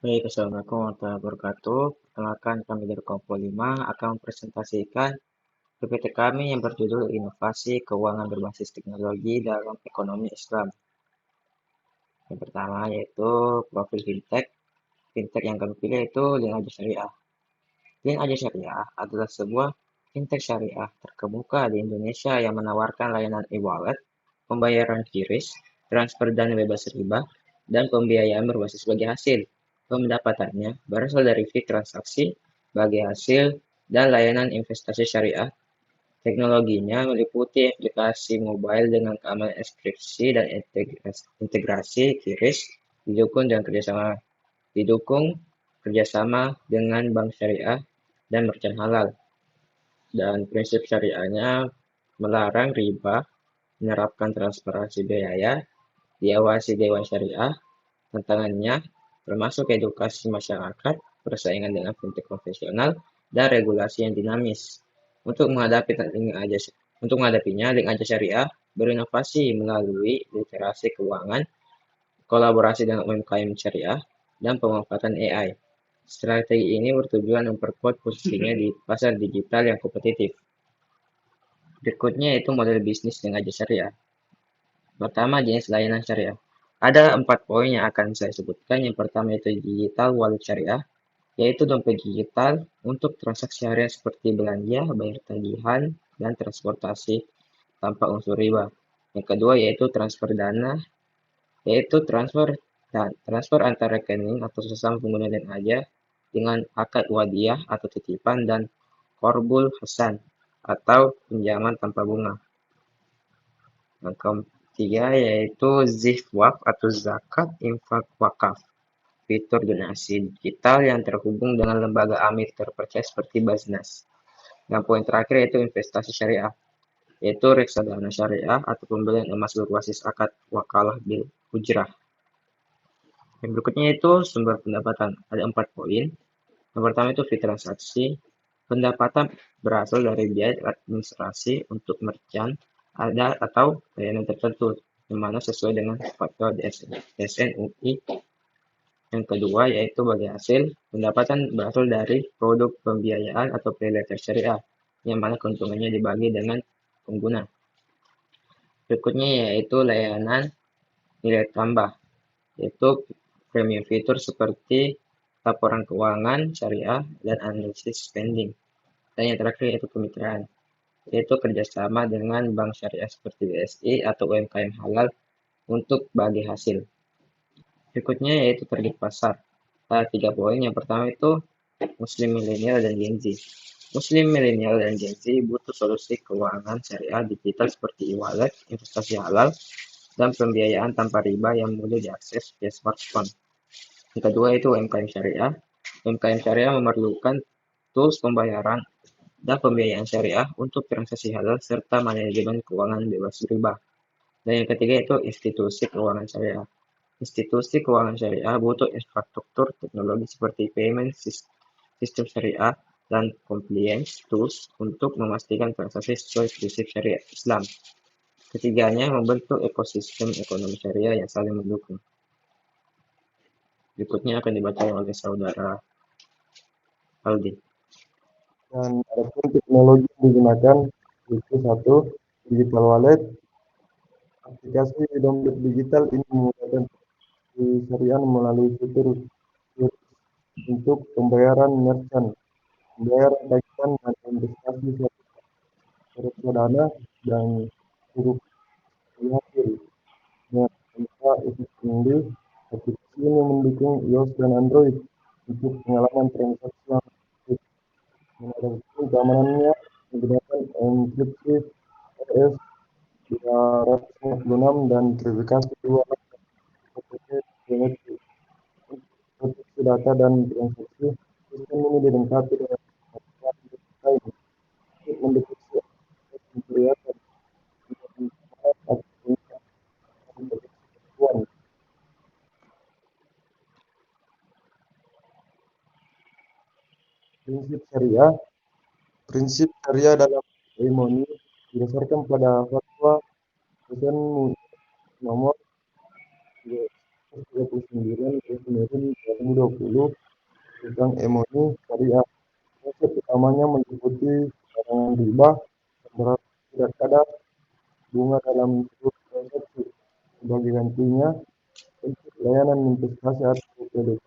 Baik, Assalamualaikum warahmatullahi wabarakatuh. Perkenalkan, kami dari Kompo 5 akan mempresentasikan PPT kami yang berjudul Inovasi Keuangan Berbasis Teknologi dalam Ekonomi Islam. Yang pertama yaitu profil fintech. Fintech yang kami pilih itu Link Aja Syariah. Link Aja Syariah adalah sebuah fintech syariah terkemuka di Indonesia yang menawarkan layanan e-wallet, pembayaran QRIS, transfer dana bebas riba, dan pembiayaan berbasis bagi hasil. Pendapatannya berasal dari fee transaksi, bagi hasil, dan layanan investasi syariah. Teknologinya meliputi aplikasi mobile dengan keamanan enkripsi dan integrasi QRIS, didukung kerjasama dengan bank syariah dan merchant halal. Dan prinsip syariahnya melarang riba, menerapkan transparansi biaya, diawasi Dewan Syariah. Tantangannya termasuk edukasi masyarakat, persaingan dengan fintech konvensional, dan regulasi yang dinamis. Untuk menghadapi untuk menghadapinya, Link Aja Syariah berinovasi melalui literasi keuangan, kolaborasi dengan UMKM syariah, dan pemanfaatan AI. Strategi ini bertujuan memperkuat posisinya di pasar digital yang kompetitif. Berikutnya yaitu model bisnis Link Aja Syariah. Pertama, jenis layanan syariah. Ada 4 poin yang akan saya sebutkan. Yang pertama itu digital wallet syariah, yaitu dompet digital untuk transaksi harian seperti belanja, bayar tagihan, dan transportasi tanpa unsur riba. Yang kedua yaitu transfer dana, yaitu transfer antar rekening atau sesama pengguna dan aja dengan akad wadiah atau titipan dan korbul hasan atau pinjaman tanpa bunga. Yang ketiga yaitu ZIFWAF atau zakat infak wakaf, fitur donasi digital yang terhubung dengan lembaga amir terpercaya seperti Baznas. Yang poin terakhir yaitu investasi syariah, yaitu reksadana syariah atau pembelian emas berbasis akad wakalah bil ujrah. Yang berikutnya itu sumber pendapatan. Ada 4 poin. Yang pertama itu fee transaksi. Pendapatan berasal dari biaya administrasi untuk merchant ada atau layanan tertentu, yang mana sesuai dengan fatwa SNUI. Yang kedua yaitu bagi hasil, pendapatan berasal dari produk pembiayaan atau pay letter syariah, yang mana keuntungannya dibagi dengan pengguna. Berikutnya yaitu layanan nilai tambah, yaitu premium fitur seperti laporan keuangan syariah dan analisis spending. Dan yang terakhir yaitu kemitraan, yaitu kerjasama dengan bank syariah seperti BSI atau UMKM halal untuk bagi hasil. Berikutnya yaitu target pasar. Ada 3 poin. Yang pertama itu Muslim milenial dan Gen Z. Muslim milenial dan Gen Z butuh solusi keuangan syariah digital seperti e-wallet, investasi halal, dan pembiayaan tanpa riba yang mudah diakses via smartphone. Yang kedua itu UMKM syariah. UMKM syariah memerlukan tools pembayaran dan pembiayaan syariah untuk transaksi halal serta manajemen keuangan bebas riba. Dan yang ketiga itu institusi keuangan syariah. Institusi keuangan syariah butuh infrastruktur teknologi seperti payment sistem syariah dan compliance tools untuk memastikan transaksi sesuai prinsip syariah Islam. Ketiganya membentuk ekosistem ekonomi syariah yang saling mendukung. Berikutnya akan dibaca oleh saudara Aldi. Dan adapun teknologi yang digunakan itu satu, digital wallet. Aplikasi dompet digital ini memudahkan syariah melalui fitur untuk pembayaran merchant, pembayaran tagihan dan investasi reksadana dan huruf hasil. Dengan itu sendiri, aplikasi ini mendukung iOS dan Android untuk pengalaman transaksi yang aktif. Menadapun keamanannya menggunakan enkripsi RS 256 dan verifikasi 2 OTP biometrik. Untuk proteksi data dan transaksi, sistem ini dilengkapi dengan lain untuk mendeteksi pencurian dan penipuan. Prinsip syariah dalam seremoni didasarkan pada fatwa dosen nomor 39 Januari 2020 tentang emosi syariah. Konsep utamanya meliputi larangan riba, pemberantasan tidak kadar, bunga dalam bentuk transaksi. Sebagai gantinya, untuk layanan investasi atau kredit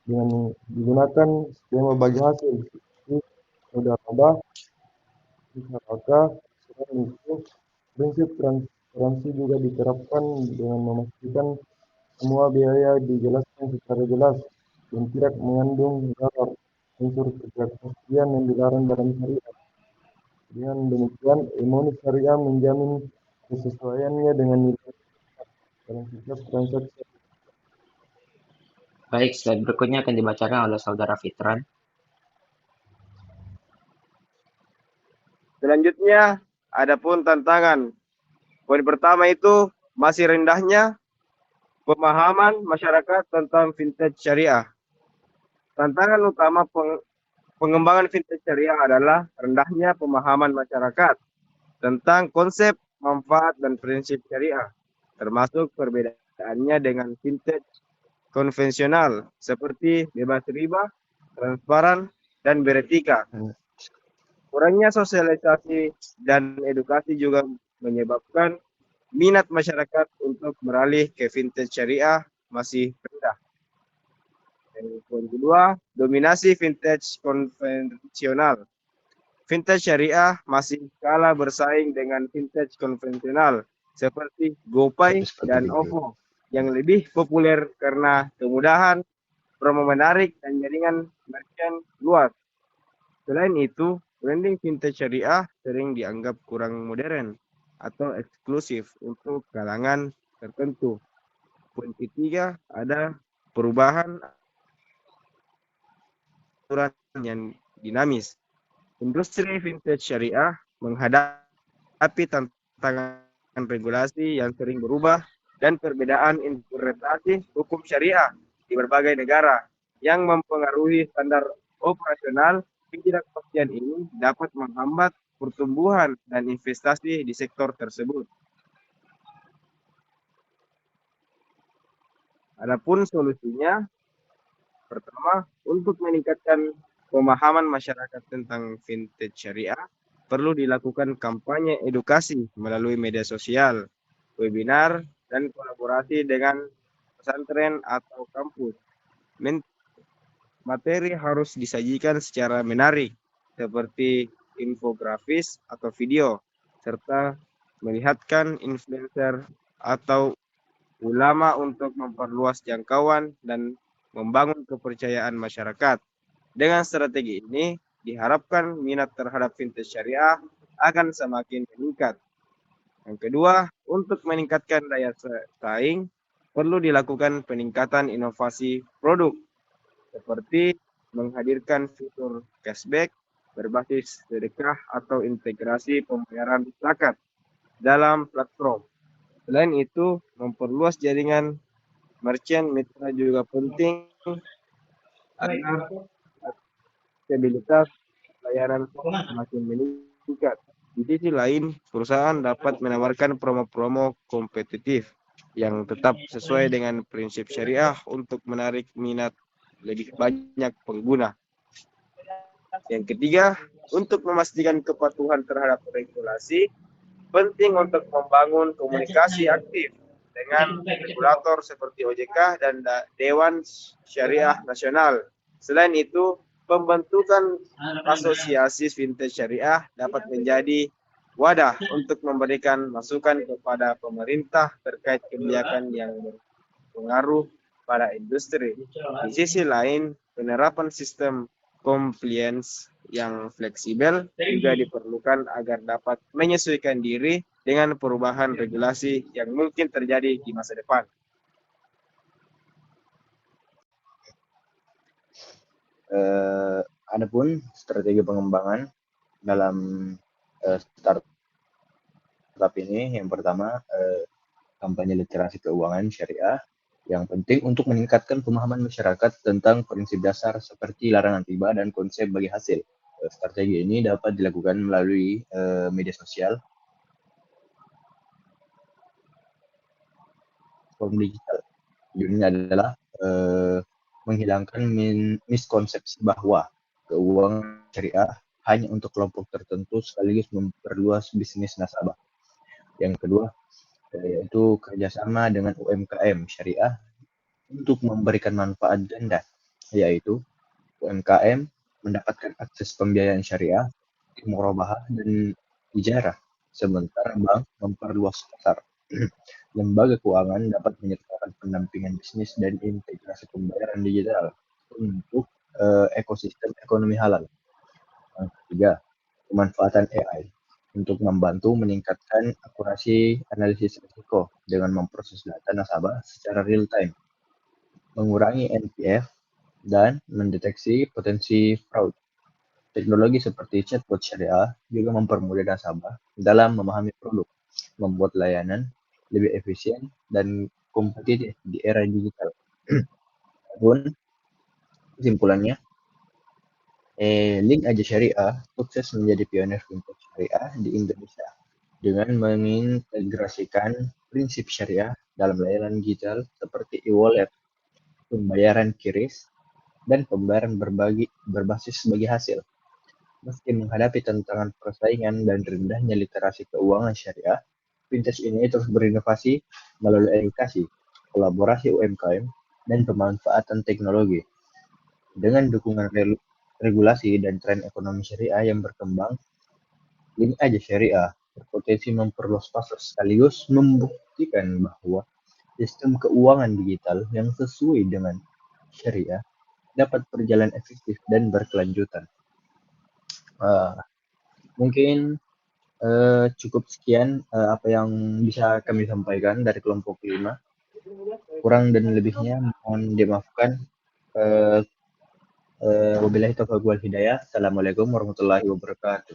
dengan digunakan skema bagi hasil seperti roda laba, musyarakah. Selain itu, prinsip transparansi juga diterapkan dengan memastikan semua biaya dijelaskan secara jelas dan tidak mengandung darar unsur ketidakpastian yang dilarang dalam syariat. Dengan demikian, imun syariah menjamin kesesuaiannya dengan nilai dalam setiap transaksi. Baik, slide berikutnya akan dibacakan oleh Saudara Fitran. Selanjutnya, adapun tantangan. Poin pertama itu masih rendahnya pemahaman masyarakat tentang vintage syariah. Tantangan utama pengembangan vintage syariah adalah rendahnya pemahaman masyarakat tentang konsep, manfaat, dan prinsip syariah, termasuk perbedaannya dengan vintage konvensional seperti bebas riba, transparan, dan beretika. Kurangnya sosialisasi dan edukasi juga menyebabkan minat masyarakat untuk beralih ke vintage syariah masih rendah. Dan poin kedua, dominasi vintage konvensional. Vintage syariah masih kalah bersaing dengan vintage konvensional seperti GoPay dan OVO yang lebih populer karena kemudahan, promo menarik, dan jaringan merchant luas. Selain itu, branding vintage syariah sering dianggap kurang modern atau eksklusif untuk kalangan tertentu. Poin ketiga, ada perubahan aturan yang dinamis. Industri vintage syariah menghadapi tantangan regulasi yang sering berubah dan perbedaan interpretasi hukum syariah di berbagai negara yang mempengaruhi standar operasional. Ketidakpastian ini dapat menghambat pertumbuhan dan investasi di sektor tersebut. Adapun solusinya, pertama, untuk meningkatkan pemahaman masyarakat tentang vintage syariah, perlu dilakukan kampanye edukasi melalui media sosial, webinar, dan kolaborasi dengan pesantren atau kampus. Materi harus disajikan secara menarik, seperti infografis atau video, serta melihatkan influencer atau ulama untuk memperluas jangkauan dan membangun kepercayaan masyarakat. Dengan strategi ini, diharapkan minat terhadap vintage syariah akan semakin meningkat. Yang kedua, untuk meningkatkan daya saing, perlu dilakukan peningkatan inovasi produk seperti menghadirkan fitur cashback berbasis sedekah atau integrasi pembayaran zakat dalam platform. Selain itu, memperluas jaringan merchant mitra juga penting agar stabilitas layanan semakin meningkat. Di sisi lain, perusahaan dapat menawarkan promo-promo kompetitif yang tetap sesuai dengan prinsip syariah untuk menarik minat lebih banyak pengguna. Yang ketiga, untuk memastikan kepatuhan terhadap regulasi, penting untuk membangun komunikasi aktif dengan regulator seperti OJK dan Dewan Syariah Nasional. Selain itu, pembentukan asosiasi vintage syariah dapat menjadi wadah untuk memberikan masukan kepada pemerintah terkait kebijakan yang berpengaruh pada industri. Di sisi lain, penerapan sistem compliance yang fleksibel juga diperlukan agar dapat menyesuaikan diri dengan perubahan regulasi yang mungkin terjadi di masa depan. Adapun strategi pengembangan dalam startup ini, yang pertama kampanye literasi keuangan syariah yang penting untuk meningkatkan pemahaman masyarakat tentang prinsip dasar seperti larangan riba dan konsep bagi hasil. Strategi ini dapat dilakukan melalui media sosial, platform digital, Tujuannya adalah menghilangkan miskonsepsi bahwa keuangan syariah hanya untuk kelompok tertentu sekaligus memperluas bisnis nasabah. Yang kedua, yaitu kerjasama dengan UMKM syariah untuk memberikan manfaat ganda, yaitu UMKM mendapatkan akses pembiayaan syariah, murabahah, dan ijarah, sementara bank memperluas pasar. Lembaga keuangan dapat menyertakan pendampingan bisnis dan integrasi pembayaran digital untuk ekosistem ekonomi halal. Yang ketiga, pemanfaatan AI untuk membantu meningkatkan akurasi analisis risiko dengan memproses data nasabah secara real time, mengurangi NPF, dan mendeteksi potensi fraud. Teknologi seperti chatbot syariah juga mempermudah nasabah dalam memahami produk, membuat layanan lebih efisien dan kompetitif di era digital. Pun kesimpulannya, Link Aja Syariah sukses menjadi pionir fintech syariah di Indonesia dengan mengintegrasikan prinsip syariah dalam layanan digital seperti e-wallet, pembayaran QRIS, dan pembayaran berbasis bagi hasil. Meski menghadapi tantangan persaingan dan rendahnya literasi keuangan syariah, fintech ini terus berinovasi melalui edukasi, kolaborasi UMKM, dan pemanfaatan teknologi. Dengan dukungan regulasi dan tren ekonomi syariah yang berkembang, Link Aja Syariah berpotensi memperluas pasar sekaligus membuktikan bahwa sistem keuangan digital yang sesuai dengan syariah dapat berjalan efektif dan berkelanjutan. Mungkin cukup sekian apa yang bisa kami sampaikan dari kelompok 5. Kurang dan lebihnya mohon dimaafkan. Wabillahi taufiq wal hidayah. Assalamualaikum warahmatullahi wabarakatuh.